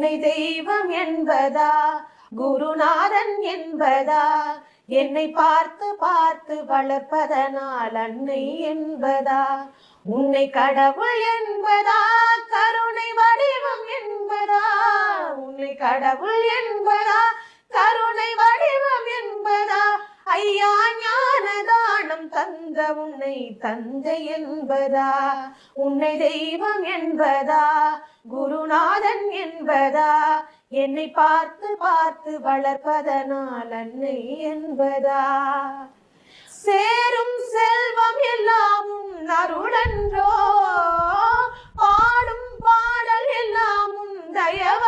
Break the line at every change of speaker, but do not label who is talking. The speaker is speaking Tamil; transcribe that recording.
உன்னை தெய்வம் என்பதா குருநாதன் என்பதா என்னை பார்த்து பார்த்து வளர்ப்பதனால் அன்னை என்பதா உன்னை கடவுள் என்பதா கருணை வடிவம் என்பதா உன்னை கடவுள் என்பதா கருணை வடிவம் என்பதா ஐயா ஞானதானம் தந்த உன்னை தந்தை என்பதா உன்னை தெய்வம் என்பதா குருநாதன் என்பதா என்னை பார்த்து பார்த்து வளர்ப்பதனால் அன்னை என்பதா சேரும் செல்வம் எல்லாம் உன் அருளன்றோ பாடும் பாடல் எல்லாம் உன் தயவ